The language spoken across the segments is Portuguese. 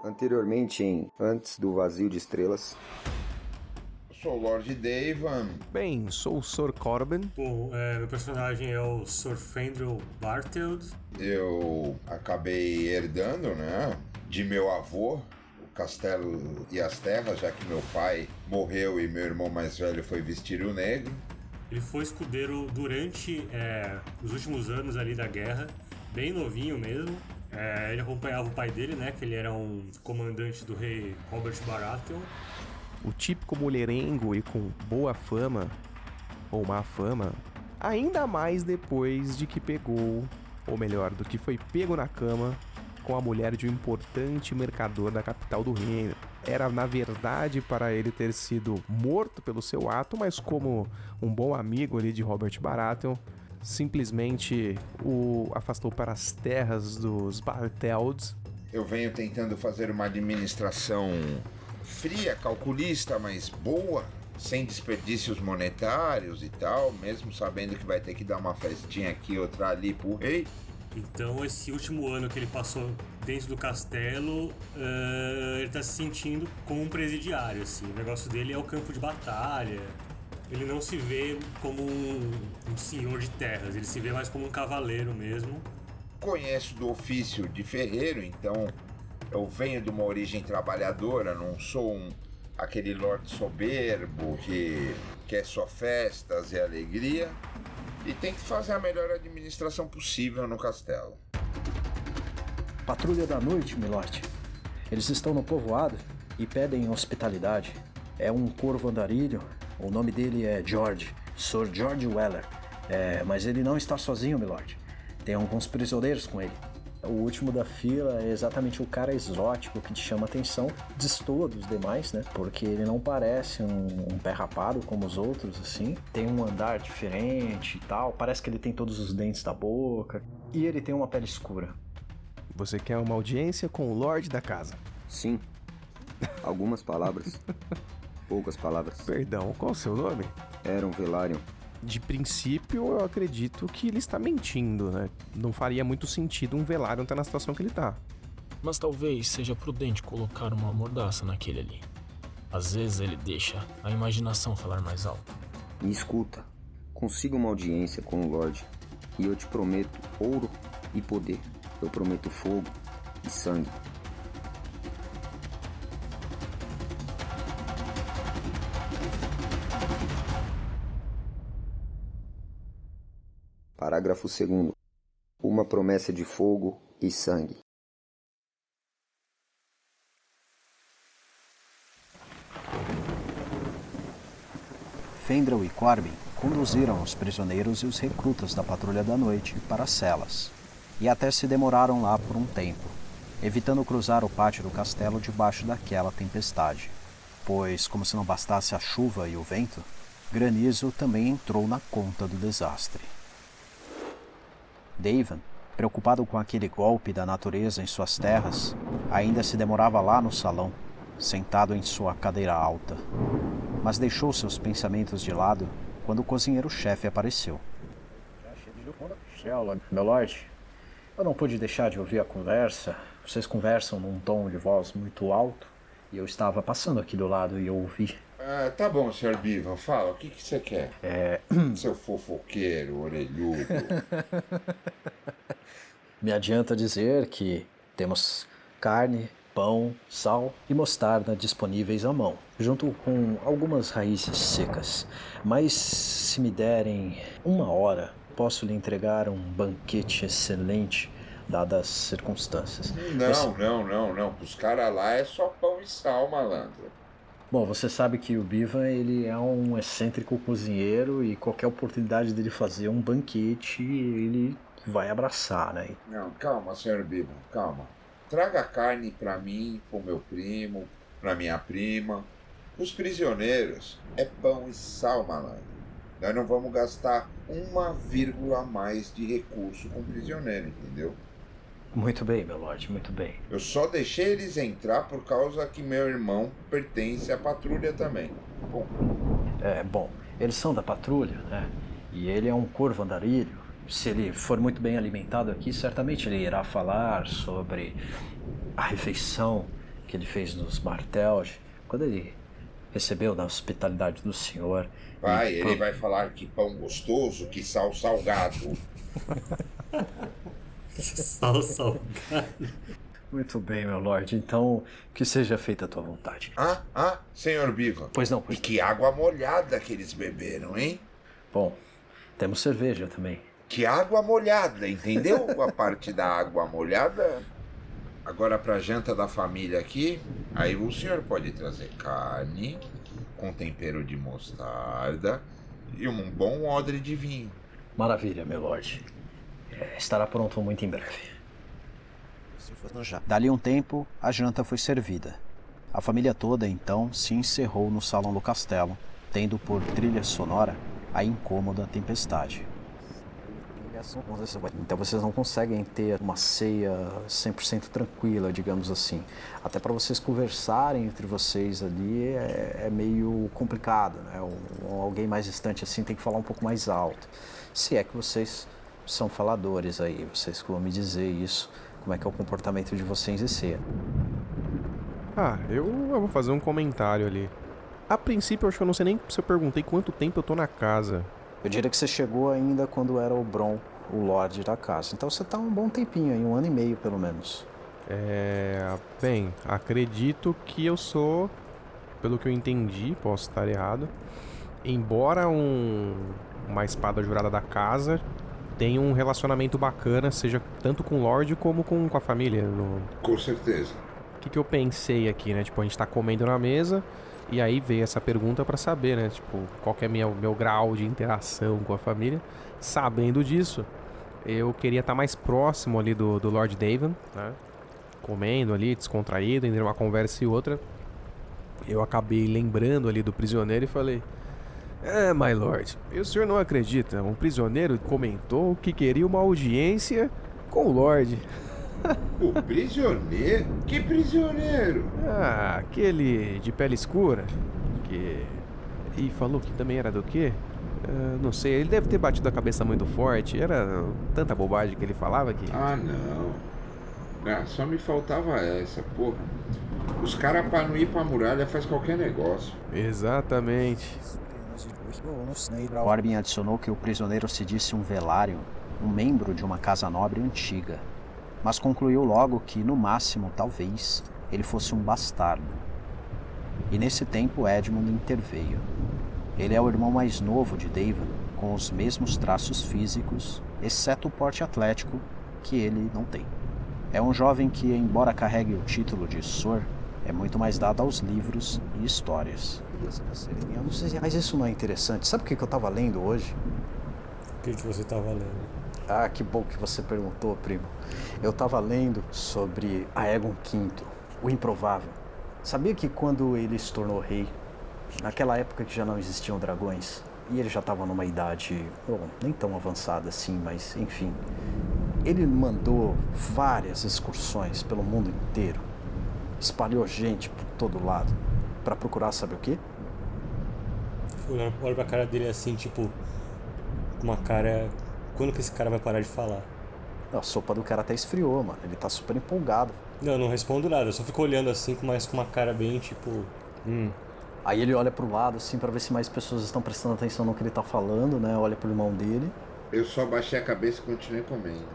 Anteriormente em Antes do Vazio de Estrelas. Eu sou o Lord Davan. Bem, sou o Sr. Corbin. Bom, meu personagem é o Sr. Fendrel Barteld. Eu acabei herdando, né, de meu avô, o castelo e as terras, já que meu pai morreu e meu irmão mais velho foi vestir o negro. Ele foi escudeiro durante os últimos anos ali da guerra, bem novinho mesmo. Ele acompanhava o pai dele, né, que ele era um comandante do rei Robert Baratheon. O típico mulherengo e com boa fama, ou má fama, ainda mais depois de que pegou, ou melhor, do que foi pego na cama com a mulher de um importante mercador da capital do reino. Era, na verdade, para ele ter sido morto pelo seu ato, mas como um bom amigo ali de Robert Baratheon, simplesmente o afastou para as terras dos Bartelds. Eu venho tentando fazer uma administração fria, calculista, mas boa, sem desperdícios monetários e tal, mesmo sabendo que vai ter que dar uma festinha aqui, outra ali pro rei. Então, esse último ano que ele passou dentro do castelo, ele tá se sentindo como um presidiário, assim. O negócio dele é o campo de batalha. Ele não se vê como um senhor de terras, ele se vê mais como um cavaleiro mesmo. Conheço do ofício de ferreiro, então eu venho de uma origem trabalhadora, não sou aquele lord soberbo que quer só festas e alegria. E tem que fazer a melhor administração possível no castelo. Patrulha da noite, milord. Eles estão no povoado e pedem hospitalidade. É um corvo andarilho, o nome dele é George, Sir George Weller. Mas ele não está sozinho, milord. Tem alguns prisioneiros com ele. O último da fila é exatamente o cara exótico que te chama atenção, destoa dos demais, né? Porque ele não parece um pé rapado como os outros, assim. Tem um andar diferente e tal, parece que ele tem todos os dentes da boca. E ele tem uma pele escura. Você quer uma audiência com o Lorde da casa? Sim. Algumas palavras. Poucas palavras. Perdão, qual o seu nome? Aaron Velaryon. De princípio, eu acredito que ele está mentindo, né? Não faria muito sentido um Velaryon estar na situação que ele tá. Mas talvez seja prudente colocar uma mordaça naquele ali. Às vezes ele deixa a imaginação falar mais alto. Me escuta. Consiga uma audiência com o Lorde. E eu te prometo ouro e poder. Eu prometo fogo e sangue. Parágrafo 2º. Uma promessa de fogo e sangue. Fendrel e Corbin conduziram os prisioneiros e os recrutas da Patrulha da Noite para as celas. E até se demoraram lá por um tempo, evitando cruzar o pátio do castelo debaixo daquela tempestade. Pois, como se não bastasse a chuva e o vento, granizo também entrou na conta do desastre. Davan, preocupado com aquele golpe da natureza em suas terras, ainda se demorava lá no salão, sentado em sua cadeira alta. Mas deixou seus pensamentos de lado quando o cozinheiro-chefe apareceu. Meu lord, eu não pude deixar de ouvir a conversa. Vocês conversam num tom de voz muito alto e eu estava passando aqui do lado e eu ouvi. Tá bom, Sr. Bivan, fala, o que você quer? Seu fofoqueiro, orelhudo. Me adianta dizer que temos carne, pão, sal e mostarda disponíveis à mão, junto com algumas raízes secas. Mas se me derem 1 hora, posso lhe entregar um banquete excelente, dadas as circunstâncias. Não. Os caras lá é só pão e sal, malandro. Bom, você sabe que o Bivan, ele é um excêntrico cozinheiro e qualquer oportunidade dele fazer um banquete, ele vai abraçar, né? Não, calma, Sr. Bivan, calma. Traga carne pra mim, pro meu primo, pra minha prima. Os prisioneiros é pão e sal, malandro. Nós não vamos gastar 1 a mais de recurso com prisioneiro, entendeu? Muito bem, meu lord, muito bem. Eu só deixei eles entrar por causa que meu irmão pertence à patrulha também. Bom, eles são da patrulha, né? E ele é um corvo andarilho. Se ele for muito bem alimentado aqui, certamente ele irá falar sobre a refeição que ele fez nos Marteld, quando ele recebeu da hospitalidade do senhor... Ele vai falar que pão gostoso, que sal salgado. Sal salgado. Muito bem, meu lord. Então, que seja feita a tua vontade. Senhor Biva. Pois não. E que água molhada que eles beberam, hein? Bom, temos cerveja também. Que água molhada, entendeu? A parte da água molhada. Agora pra janta da família aqui, aí o senhor pode trazer carne com tempero de mostarda e um bom odre de vinho. Maravilha, meu lord. Estará pronto muito em breve. Dali um tempo, a janta foi servida. A família toda, então, se encerrou no salão do castelo, tendo por trilha sonora a incômoda tempestade. Então vocês não conseguem ter uma ceia 100% tranquila, digamos assim. Até para vocês conversarem entre vocês ali é meio complicado, né? Alguém mais distante assim tem que falar um pouco mais alto. Se é que vocês são faladores aí, vocês vão me dizer isso, como é que é o comportamento de vocês em ceia. Eu vou fazer um comentário ali. A princípio, eu acho que eu não sei nem se eu perguntei quanto tempo eu tô na casa. Eu diria que você chegou ainda quando era o Bron, o Lorde da casa. Então você tá um bom tempinho aí, 1 ano e meio pelo menos. Bem, acredito que eu sou, pelo que eu entendi, posso estar errado, embora uma espada jurada da casa tenha um relacionamento bacana, seja tanto com o Lorde como com a família. Com certeza. O que eu pensei aqui, né? Tipo, a gente tá comendo na mesa e aí veio essa pergunta pra saber, né? Tipo, qual que é meu grau de interação com a família. Sabendo disso, eu queria estar mais próximo ali do Lord Daven, né? Comendo ali, descontraído, entre uma conversa e outra. Eu acabei lembrando ali do prisioneiro e falei: my lord, o senhor não acredita, um prisioneiro comentou que queria uma audiência com o lord. O prisioneiro? Que prisioneiro? Aquele de pele escura. E falou que também era do quê? Não sei, ele deve ter batido a cabeça muito forte. Era tanta bobagem que ele falava que... Não. Só me faltava essa, porra. Os caras pra não ir pra muralha faz qualquer negócio. Exatamente. Corbin adicionou que o prisioneiro se disse um velário, um membro de uma casa nobre antiga, mas concluiu logo que, no máximo, talvez, ele fosse um bastardo. E nesse tempo Edmund interveio. Ele é o irmão mais novo de Daven, com os mesmos traços físicos, exceto o porte atlético, que ele não tem. É um jovem que, embora carregue o título de Sor, é muito mais dado aos livros e histórias. Eu não sei, mas isso não é interessante. Sabe o que eu estava lendo hoje? O que você estava lendo? Que bom que você perguntou, primo. Eu estava lendo sobre Aegon V, o improvável. Sabia que quando ele se tornou rei, naquela época que já não existiam dragões, e ele já estava numa idade, nem tão avançada assim, mas enfim, ele mandou várias excursões pelo mundo inteiro, espalhou gente por todo lado, para procurar sabe o quê? Olha pra cara dele assim, tipo, uma cara... Quando que esse cara vai parar de falar? A sopa do cara até esfriou, mano. Ele tá super empolgado. Não respondo nada. Eu só fico olhando assim, mas com uma cara bem, tipo... Aí ele olha pro lado, assim, pra ver se mais pessoas estão prestando atenção no que ele tá falando, né? Olha pro irmão dele. Eu só baixei a cabeça e continuei comendo.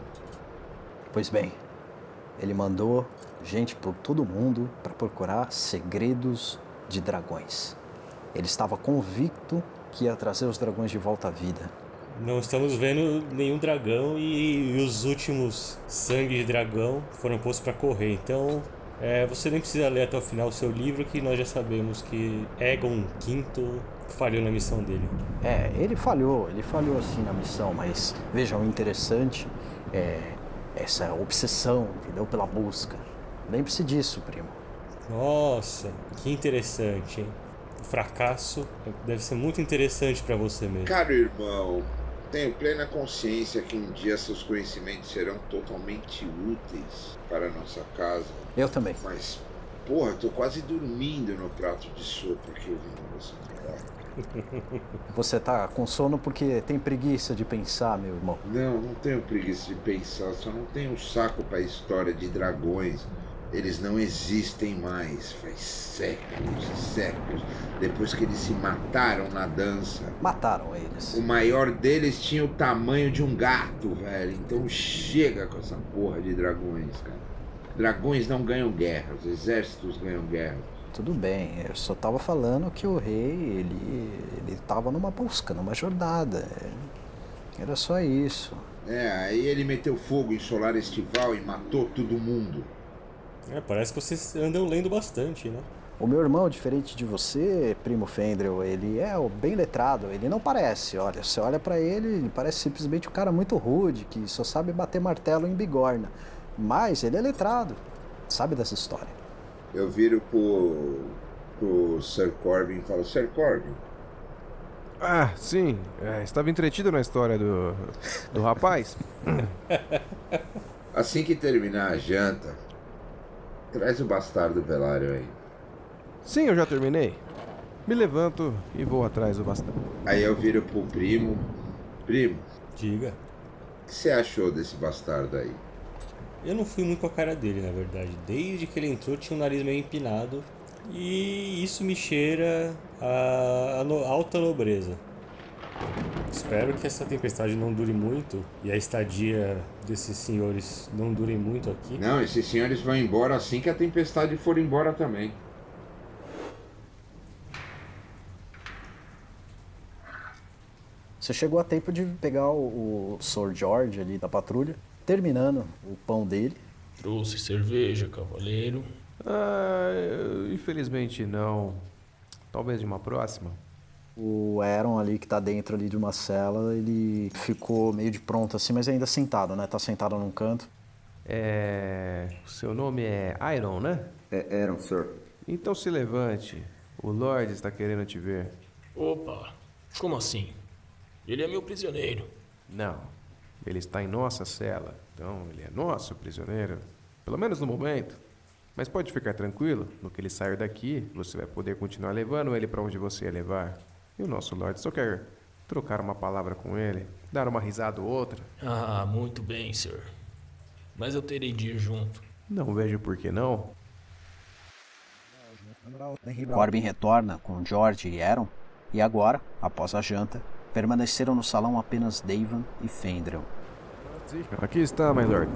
Pois bem, ele mandou gente por todo mundo pra procurar segredos de dragões. Ele estava convicto que ia trazer os dragões de volta à vida. Não estamos vendo nenhum dragão e os últimos sangue de dragão foram postos para correr. Então, você nem precisa ler até o final o seu livro, que nós já sabemos que Aegon V falhou na missão dele. Ele falhou assim na missão, mas veja, o interessante é essa obsessão, entendeu? Pela busca. Lembre-se disso, primo. Nossa, que interessante, hein? O fracasso deve ser muito interessante para você mesmo. Caro irmão, tenho plena consciência que um dia seus conhecimentos serão totalmente úteis para a nossa casa. Eu também. Mas, porra, tô quase dormindo no prato de sopa que eu vi você falar. Você tá com sono porque tem preguiça de pensar, meu irmão? Não tenho preguiça de pensar, só não tenho saco pra história de dragões. Eles não existem mais, faz séculos e séculos, depois que eles se mataram na dança. Mataram eles. O maior deles tinha o tamanho de um gato, velho. Então chega com essa porra de dragões, cara. Dragões não ganham guerra, os exércitos ganham guerra. Tudo bem, eu só tava falando que o rei, ele tava numa busca, numa jornada. Era só isso. Aí ele meteu fogo em Solar Estival e matou todo mundo. Parece que vocês andam lendo bastante, né? O meu irmão, diferente de você, primo Fendrel, ele é bem letrado, ele não parece, olha, você olha pra ele parece simplesmente um cara muito rude, que só sabe bater martelo em bigorna. Mas ele é letrado, sabe dessa história. Eu viro pro Sir Corbin e falo, Sir Corbin. Ah, sim. Estava entretido na história do rapaz. Assim que terminar a janta, traz o bastardo Velário aí. Sim, eu já terminei. Me levanto e vou atrás do bastardo. Aí eu viro pro primo. Primo, Diga. o que você achou desse bastardo aí? Eu não fui muito com a cara dele, na verdade. Desde que ele entrou, tinha um nariz meio empinado. E isso me cheira a alta nobreza. Espero que essa tempestade não dure muito e a estadia desses senhores não dure muito aqui. Não, esses senhores vão embora assim que a tempestade for embora também. Você chegou a tempo de pegar o Sr. George ali da patrulha, terminando o pão dele. Trouxe cerveja, cavaleiro. Infelizmente não. Talvez de uma próxima. O Aaron ali, que tá dentro ali de uma cela, ele ficou meio de pronto assim, mas ainda sentado, né? Tá sentado num canto. Seu nome é Iron, né? É Aaron, Sir. Então se levante. O Lorde está querendo te ver. Opa, como assim? Ele é meu prisioneiro. Não. Ele está em nossa cela. Então ele é nosso prisioneiro. Pelo menos no momento. Mas pode ficar tranquilo. No que ele sair daqui, você vai poder continuar levando ele para onde você ia levar. E o nosso Lorde só quer trocar uma palavra com ele, dar uma risada ou outra. Ah, muito bem, senhor. Mas eu terei de ir junto. Não vejo por que não. Corbin retorna com George e Aaron, e agora, após a janta, permaneceram no salão apenas Davan e Fendrel. Aqui está, my lord.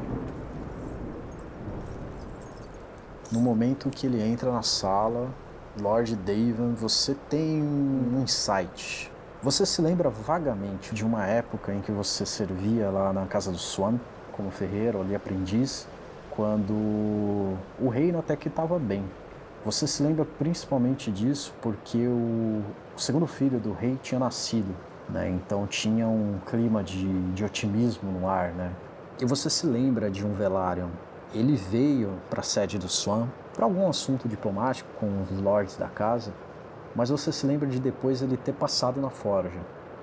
No momento que ele entra na sala, Lord Davan, você tem um insight. Você se lembra vagamente de uma época em que você servia lá na casa do Swan, como ferreiro, ali aprendiz, quando o reino até que estava bem. Você se lembra principalmente disso porque o segundo filho do rei tinha nascido, né? Então tinha um clima de otimismo no ar, né? E você se lembra de um Velaryon. Ele veio para a sede do Swan para algum assunto diplomático com os lords da casa, mas você se lembra de depois ele ter passado na forja.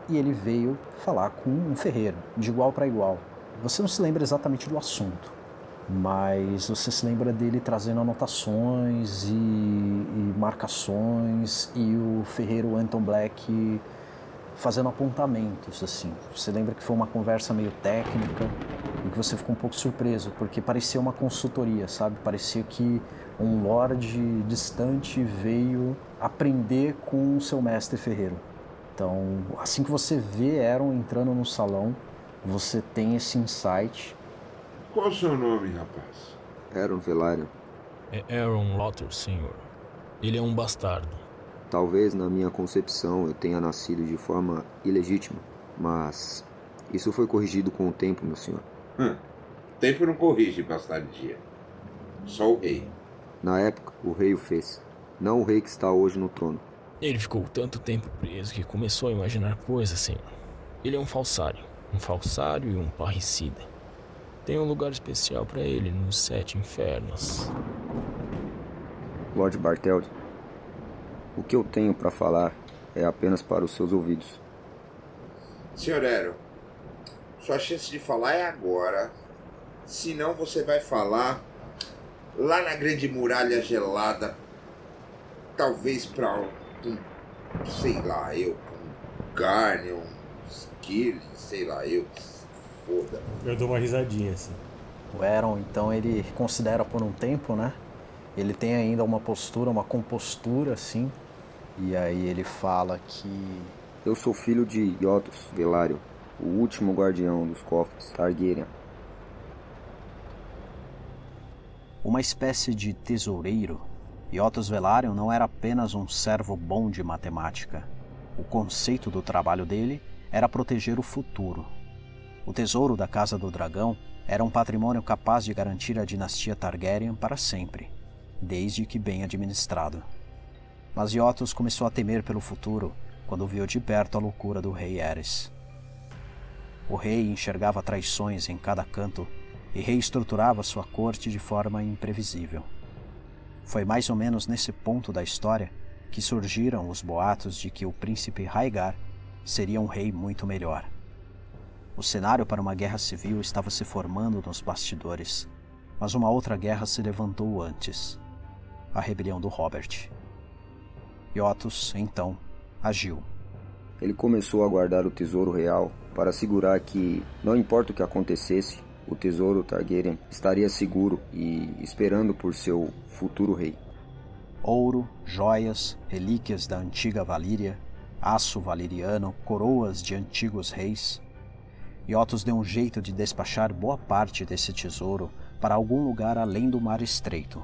E ele veio falar com um ferreiro, de igual para igual. Você não se lembra exatamente do assunto, mas você se lembra dele trazendo anotações e marcações, e o ferreiro Anton Black fazendo apontamentos, assim. Você lembra que foi uma conversa meio técnica e que você ficou um pouco surpreso, porque parecia uma consultoria, sabe? Parecia que um lorde distante veio aprender com o seu mestre ferreiro. Então, assim que você vê Aaron entrando no salão, você tem esse insight. Qual o seu nome, rapaz? Aaron Velaryon. É Aaron Lotter, senhor. Ele é um bastardo. Talvez na minha concepção eu tenha nascido de forma ilegítima, mas isso foi corrigido com o tempo, meu senhor. O tempo não corrige bastardia. Só o rei. Na época, o rei o fez, não o rei que está hoje no trono. Ele ficou tanto tempo preso que começou a imaginar coisas, senhor. Ele é um falsário e um parricida. Tem um lugar especial para ele nos 7 infernos. Lord Barteld, o que eu tenho para falar é apenas para os seus ouvidos. Senhor Aaron, sua chance de falar é agora. Senão você vai falar lá na Grande Muralha Gelada. Talvez para sei lá eu, um Garnion, um Skirl, sei lá eu, foda. Eu dou uma risadinha assim. O Aaron, então, ele considera por um tempo, né? Ele tem ainda uma postura, uma compostura assim. E aí ele fala que... Eu sou filho de Yotos Velaryon, o último guardião dos cofres Targaryen. Uma espécie de tesoureiro, Yotos Velaryon não era apenas um servo bom de matemática. O conceito do trabalho dele era proteger o futuro. O tesouro da Casa do Dragão era um patrimônio capaz de garantir a dinastia Targaryen para sempre, desde que bem administrado. Mas Yotos começou a temer pelo futuro quando viu de perto a loucura do rei Aerys. O rei enxergava traições em cada canto e reestruturava sua corte de forma imprevisível. Foi mais ou menos nesse ponto da história que surgiram os boatos de que o príncipe Rhaegar seria um rei muito melhor. O cenário para uma guerra civil estava se formando nos bastidores, mas uma outra guerra se levantou antes: a rebelião do Robert. Yotos, então, agiu. Ele começou a guardar o tesouro real para assegurar que, não importa o que acontecesse, o tesouro Targaryen estaria seguro e esperando por seu futuro rei. Ouro, joias, relíquias da antiga Valíria, aço valiriano, coroas de antigos reis. Yotos deu um jeito de despachar boa parte desse tesouro para algum lugar além do Mar Estreito.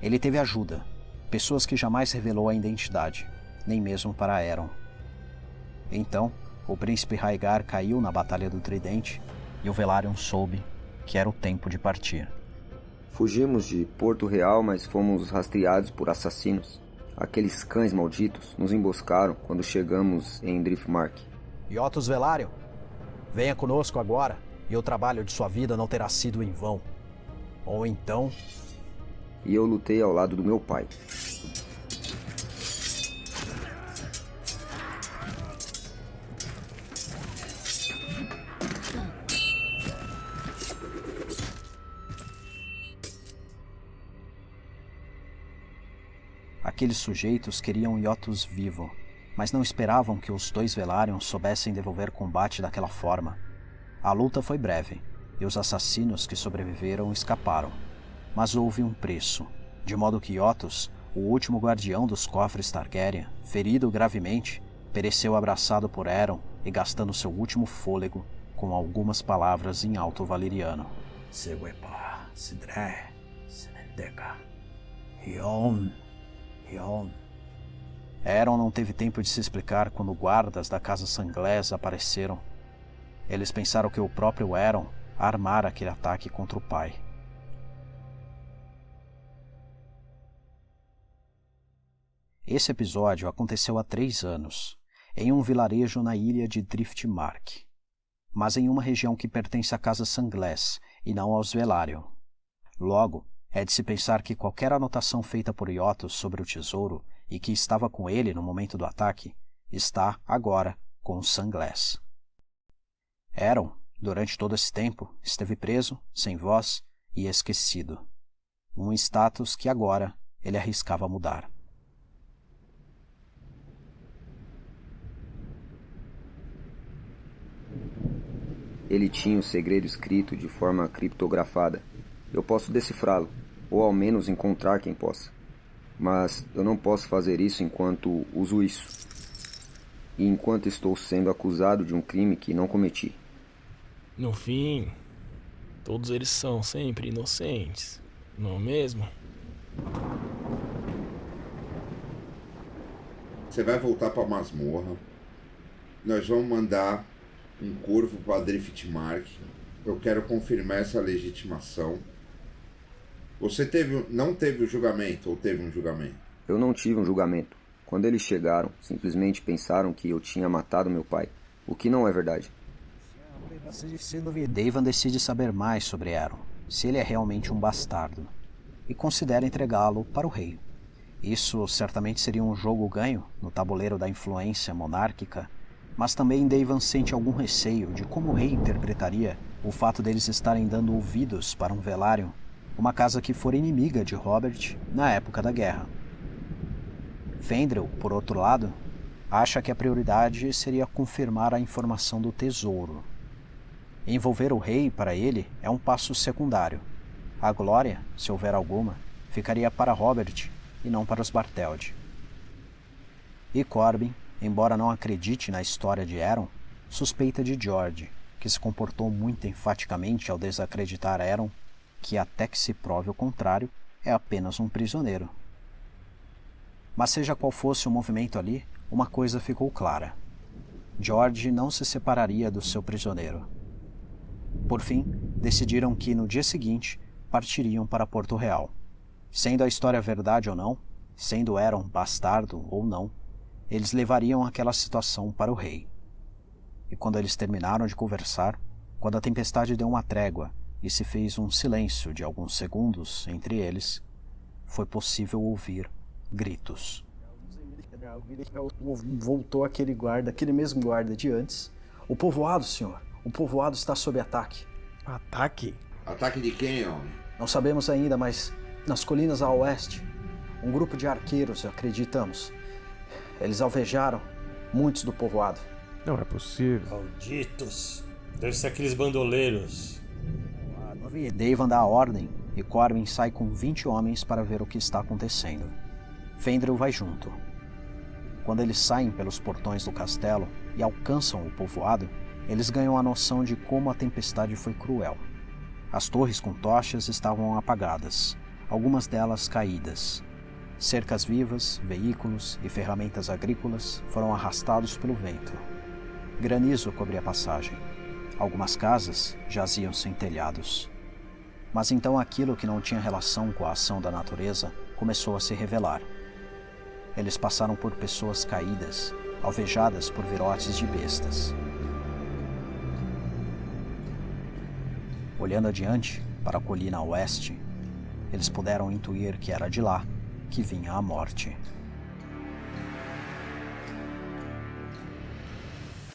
Ele teve ajuda, pessoas que jamais revelou a identidade, nem mesmo para Aeron. Então, o príncipe Rhaegar caiu na Batalha do Tridente e o Velaryon soube que era o tempo de partir. Fugimos de Porto Real, mas fomos rastreados por assassinos. Aqueles cães malditos nos emboscaram quando chegamos em Driftmark. Yotos Velaryon, venha conosco agora e o trabalho de sua vida não terá sido em vão. Ou então... E eu lutei ao lado do meu pai. Aqueles sujeitos queriam Yotos vivo, mas não esperavam que os dois Velaryon soubessem devolver combate daquela forma. A luta foi breve, e os assassinos que sobreviveram escaparam. Mas houve um preço, de modo que Yotos, o último guardião dos cofres Targaryen, ferido gravemente, pereceu abraçado por Aeron e gastando seu último fôlego com algumas palavras em alto valiriano. Seguepa, Sidre, Senendeka, Hion. Aeron não teve tempo de se explicar quando guardas da Casa Sanglés apareceram. Eles pensaram que o próprio Aeron armara aquele ataque contra o pai. Esse episódio aconteceu há 3 anos, em um vilarejo na ilha de Driftmark, mas em uma região que pertence à Casa Sanglés e não aos Velaryon. Logo, é de se pensar que qualquer anotação feita por Yotos sobre o tesouro e que estava com ele no momento do ataque, está, agora, com os Sanglés. Aeron, durante todo esse tempo, esteve preso, sem voz e esquecido. Um status que agora ele arriscava mudar. Ele tinha o segredo escrito de forma criptografada. Eu posso decifrá-lo, ou ao menos encontrar quem possa. Mas eu não posso fazer isso enquanto uso isso. E enquanto estou sendo acusado de um crime que não cometi. No fim, todos eles são sempre inocentes, não é mesmo? Você vai voltar pra masmorra. Nós vamos mandar um corvo para Driftmark. Eu quero confirmar essa legitimação. Você não teve o julgamento ou teve um julgamento? Eu não tive um julgamento. Quando eles chegaram, simplesmente pensaram que eu tinha matado meu pai. O que não é verdade. Davan decide saber mais sobre Aeron, se ele é realmente um bastardo, e considera entregá-lo para o rei. Isso certamente seria um jogo ganho no tabuleiro da influência monárquica, mas também Davan sente algum receio de como o rei interpretaria o fato deles estarem dando ouvidos para um Velaryon, uma casa que fora inimiga de Robert na época da guerra. Fendrel, por outro lado, acha que a prioridade seria confirmar a informação do tesouro. Envolver o rei, para ele, é um passo secundário. A glória, se houver alguma, ficaria para Robert e não para os Barteld. E Corbin, embora não acredite na história de Aaron, suspeita de George, que se comportou muito enfaticamente ao desacreditar Aaron, que até que se prove o contrário, é apenas um prisioneiro. Mas seja qual fosse o movimento ali, uma coisa ficou clara. George não se separaria do seu prisioneiro. Por fim, decidiram que no dia seguinte partiriam para Porto Real. Sendo a história verdade ou não, sendo Aaron bastardo ou não, eles levariam aquela situação para o rei. E quando eles terminaram de conversar, quando a tempestade deu uma trégua e se fez um silêncio de alguns segundos entre eles, foi possível ouvir gritos. Voltou aquele guarda, aquele mesmo guarda de antes. O povoado, senhor. O povoado está sob ataque. Ataque? Ataque de quem, homem? Não sabemos ainda, mas nas colinas a oeste, um grupo de arqueiros, acreditamos. Eles alvejaram muitos do povoado. Não é possível. Malditos! Deve ser aqueles bandoleiros. Deivan dá a ordem e Corbin sai com 20 homens para ver o que está acontecendo. Fendril vai junto. Quando eles saem pelos portões do castelo e alcançam o povoado, eles ganham a noção de como a tempestade foi cruel. As torres com tochas estavam apagadas, algumas delas caídas. Cercas vivas, veículos e ferramentas agrícolas foram arrastados pelo vento. Granizo cobria a passagem. Algumas casas jaziam sem telhados. Mas então aquilo que não tinha relação com a ação da natureza começou a se revelar. Eles passaram por pessoas caídas, alvejadas por virotes de bestas. Olhando adiante, para a colina a oeste, eles puderam intuir que era de lá que vinha a morte.